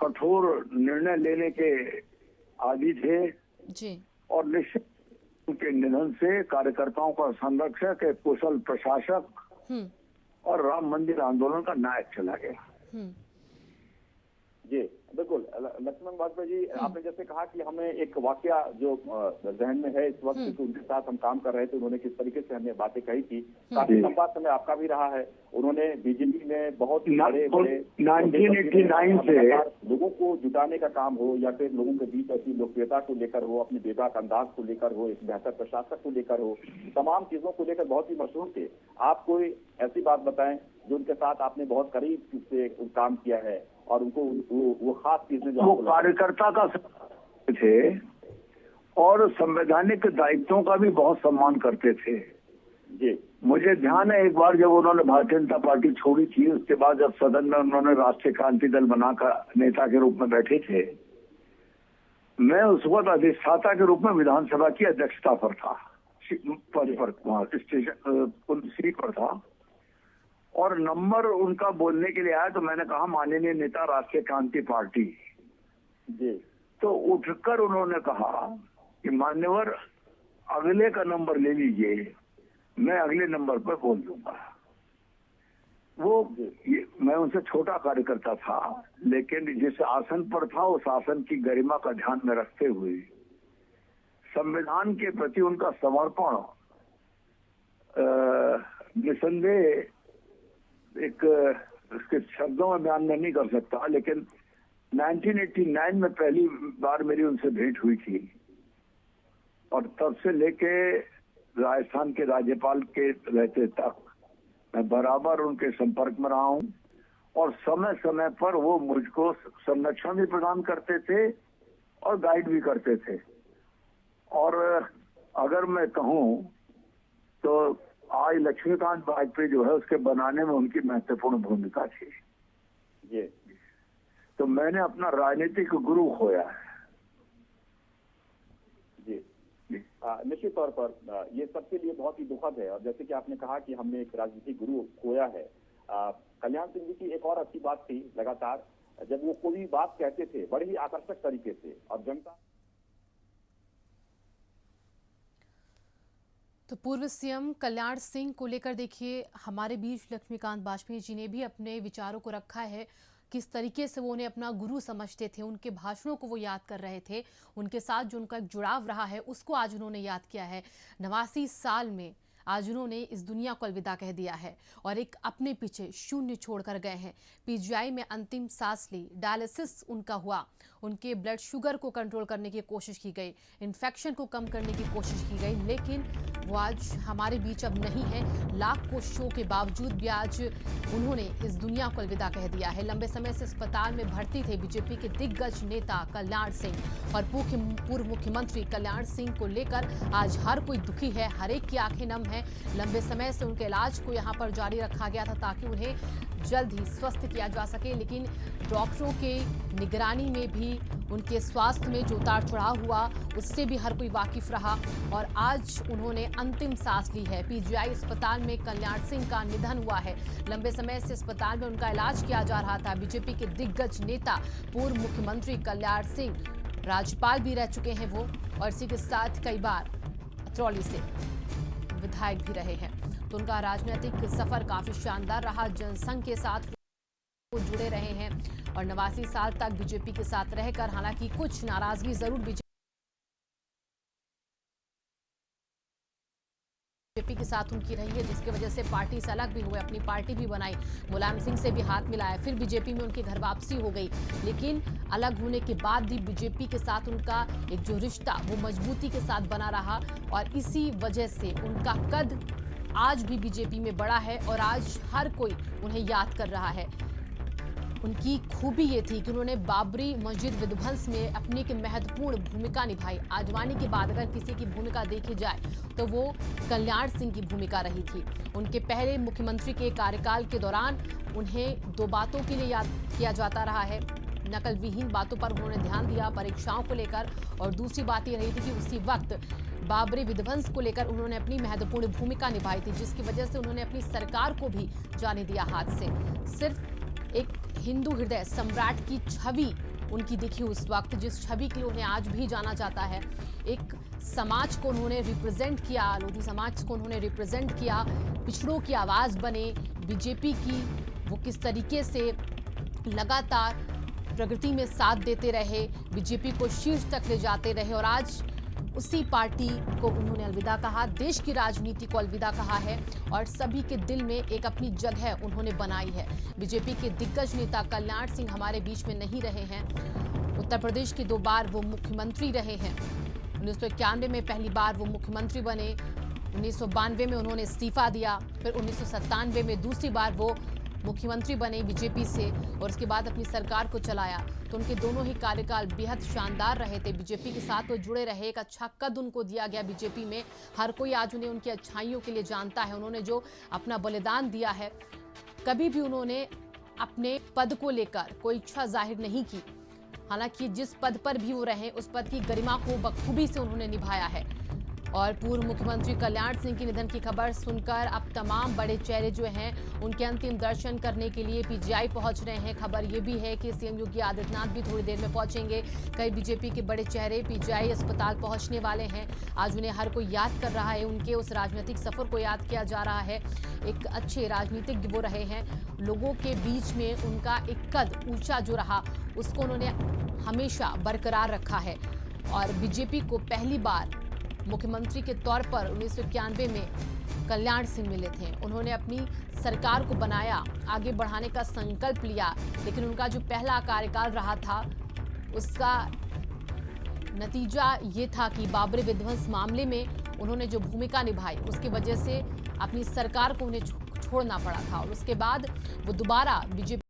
कठोर निर्णय लेने के आदी थे जी। और निश्चित उनके निधन से कार्यकर्ताओं का संरक्षक, एक कुशल प्रशासक और राम मंदिर आंदोलन का नायक चला गया। जी बिल्कुल। लक्ष्मण वाजपेयी जी, आपने जैसे कहा कि हमें एक वाकया जो जहन में है इस वक्त कि उनके साथ हम काम कर रहे थे, उन्होंने किस तरीके से हमें बातें कही थी। काफी लंबा समय आपका भी रहा है। उन्होंने बीजेपी में बहुत बड़े 1989 से लोगों को जुटाने का काम हो या फिर लोगों के बीच ऐसी लोकप्रियता को लेकर हो, अपने बेबाक अंदाज को लेकर हो, एक बेहतर प्रशासक को लेकर हो, तमाम चीजों को लेकर बहुत ही मशहूर थे। आप कोई ऐसी बात बताएं जो उनके साथ आपने बहुत करीब से काम किया है और उनको वो खास चीजें जो वो कार्यकर्ता का थे और संवैधानिक दायित्वों का भी बहुत सम्मान करते थे। जी मुझे ध्यान है एक बार जब उन्होंने भारतीय जनता पार्टी छोड़ी थी, उसके बाद जब सदन में उन्होंने राष्ट्रीय क्रांति दल बनाकर नेता के रूप में बैठे थे, मैं उस वक्त अधिष्ठाता के रूप में विधानसभा की अध्यक्षता पर था, पद पर वहां स्टेशन सीट पर था और नंबर उनका बोलने के लिए आया तो मैंने कहा माननीय नेता राष्ट्रीय क्रांति पार्टी जी। तो उठकर उन्होंने कहा कि मान्यवर अगले का नंबर ले लीजिए, मैं अगले नंबर पर बोल दूंगा। मैं उनसे छोटा कार्यकर्ता था, लेकिन जिस आसन पर था उस आसन की गरिमा का ध्यान में रखते हुए संविधान के प्रति उनका समर्पण निसंदेह एक उसके शब्दों में बयान नहीं कर सकता, लेकिन 1989 में पहली बार मेरी उनसे भेंट हुई थी और तब से लेके राजस्थान के राज्यपाल के रहते तक मैं बराबर उनके संपर्क में रहा हूं और समय समय पर वो मुझको संरक्षण भी प्रदान करते थे और गाइड भी करते थे। और अगर मैं कहूं तो आज लक्ष्मीकांत वाजपेयी जो है उसके बनाने में उनकी महत्वपूर्ण भूमिका थी। जी। तो मैंने अपना राजनीतिक गुरु खोया है। जी निश्चित तौर पर ये सबके लिए बहुत ही दुखद है और जैसे कि आपने कहा कि हमने एक राजनीतिक गुरु खोया है। कल्याण सिंह जी की एक और अच्छी बात थी, लगातार जब वो कोई बात कहते थे बड़े ही आकर्षक तरीके से और जनता। तो पूर्व सीएम कल्याण सिंह को लेकर देखिए हमारे बीच लक्ष्मीकांत वाजपेयी जी ने भी अपने विचारों को रखा है, किस तरीके से वो उन्हें अपना गुरु समझते थे, उनके भाषणों को वो याद कर रहे थे, उनके साथ जो उनका एक जुड़ाव रहा है उसको आज उन्होंने याद किया है। 89 साल में आज उन्होंने इस दुनिया को अलविदा कह दिया है और एक अपने पीछे शून्य छोड़कर गए हैं। पीजीआई में अंतिम सांस ली, डायलिसिस उनका हुआ, उनके ब्लड शुगर को कंट्रोल करने की कोशिश की गई, इन्फेक्शन को कम करने की कोशिश की गई, लेकिन वो आज हमारे बीच अब नहीं है। लाख कोशिशों के बावजूद भी आज उन्होंने इस दुनिया को अलविदा कह दिया है। लंबे समय से अस्पताल में भर्ती थे बीजेपी के दिग्गज नेता कल्याण सिंह और पूर्व मुख्यमंत्री कल्याण सिंह को लेकर आज हर कोई दुखी है, हर एक की आंखें नम है। लंबे समय से उनके इलाज को यहाँ पर जारी रखा गया था ताकि उन्हें जल्द ही स्वस्थ किया जा सके, लेकिन डॉक्टरों के निगरानी में भी उनके स्वास्थ्य में जो उतार चढ़ाव हुआ उससे भी हर कोई वाकिफ रहा और आज उन्होंने अंतिम सांस ली है। पीजीआई अस्पताल में कल्याण सिंह का निधन हुआ है। लंबे समय से अस्पताल में उनका इलाज किया जा रहा था। बीजेपी के दिग्गज नेता पूर्व मुख्यमंत्री कल्याण सिंह राज्यपाल भी रह चुके हैं वो, और इसी के साथ कई बार अतरौली से विधायक भी रहे हैं। तो उनका राजनीतिक सफर काफी शानदार रहा, जनसंघ के साथ वो जुड़े रहे हैं और 89 साल तक बीजेपी के साथ रहकर, हालांकि कुछ नाराजगी जरूर बीजेपी के साथ उनकी रही है, जिसकी वजह से पार्टी से अलग भी हुए, अपनी पार्टी भी बनाई, मुलायम सिंह से भी हाथ मिलाया, फिर बीजेपी में उनकी घर वापसी हो गई। लेकिन अलग होने के बाद भी बीजेपी के साथ उनका एक जो रिश्ता वो मजबूती के साथ बना रहा और इसी वजह से उनका कद आज भी बीजेपी में बड़ा है और आज हर कोई उन्हें याद कर रहा है। उनकी खूबी ये थी कि उन्होंने बाबरी मस्जिद विध्वंस में अपनी एक महत्वपूर्ण भूमिका निभाई। आडवाणी के बाद अगर किसी की भूमिका देखी जाए तो वो कल्याण सिंह की भूमिका रही थी। उनके पहले मुख्यमंत्री के कार्यकाल के दौरान उन्हें दो बातों के लिए याद किया जाता रहा है। नकल विहीन बातों पर उन्होंने ध्यान दिया, परीक्षाओं को लेकर, और दूसरी बात ये रही थी कि उसी वक्त बाबरी विध्वंस को लेकर उन्होंने अपनी महत्वपूर्ण भूमिका निभाई थी, जिसकी वजह से उन्होंने अपनी सरकार को भी जाने दिया हाथ से। सिर्फ एक हिंदू हृदय सम्राट की छवि उनकी देखिए उस वक्त जिस छवि के लिए उन्हें आज भी जाना जाता है, एक समाज को उन्होंने रिप्रेजेंट किया, लोधी समाज को उन्होंने रिप्रेजेंट किया, पिछड़ों की आवाज़ बने, बीजेपी की वो किस तरीके से लगातार प्रगति में साथ देते रहे, बीजेपी को शीर्ष तक ले जाते रहे और आज उसी पार्टी को उन्होंने अलविदा कहा, देश की राजनीति को अलविदा कहा है और सभी के दिल में एक अपनी जगह उन्होंने बनाई है। बीजेपी के दिग्गज नेता कल्याण सिंह हमारे बीच में नहीं रहे हैं। उत्तर प्रदेश के 2 बार वो मुख्यमंत्री रहे हैं। 1991 में पहली बार वो मुख्यमंत्री बने, 1992 में उन्होंने इस्तीफा दिया, फिर 1997 में दूसरी बार वो मुख्यमंत्री बने बीजेपी से और उसके बाद अपनी सरकार को चलाया। तो उनके दोनों ही कार्यकाल बेहद शानदार रहे थे। बीजेपी के साथ वो जुड़े रहे, एक अच्छा कद उनको दिया गया बीजेपी में। हर कोई आज उन्हें उनकी अच्छाइयों के लिए जानता है। उन्होंने जो अपना बलिदान दिया है, कभी भी उन्होंने अपने पद को लेकर कोई इच्छा जाहिर नहीं की। हालांकि जिस पद पर भी वो रहे, उस पद की गरिमा को बखूबी से उन्होंने निभाया है। और पूर्व मुख्यमंत्री कल्याण सिंह के निधन की खबर सुनकर अब तमाम बड़े चेहरे जो हैं उनके अंतिम दर्शन करने के लिए पीजीआई पहुंच रहे हैं। खबर ये भी है कि सीएम योगी आदित्यनाथ भी थोड़ी देर में पहुंचेंगे। कई बीजेपी के बड़े चेहरे पीजीआई अस्पताल पहुंचने वाले हैं। आज उन्हें हर कोई याद कर रहा है, उनके उस राजनीतिक सफर को याद किया जा रहा है। एक अच्छे राजनीतिज्ञ वो रहे हैं, लोगों के बीच में उनका एक कद ऊंचा जो रहा उसको उन्होंने हमेशा बरकरार रखा है। और बीजेपी को पहली बार मुख्यमंत्री के तौर पर 1991 में कल्याण सिंह मिले थे। उन्होंने अपनी सरकार को बनाया, आगे बढ़ाने का संकल्प लिया, लेकिन उनका जो पहला कार्यकाल रहा था उसका नतीजा ये था कि बाबरी विध्वंस मामले में उन्होंने जो भूमिका निभाई उसकी वजह से अपनी सरकार को उन्हें छोड़ना पड़ा था और उसके बाद वो दोबारा बीजेपी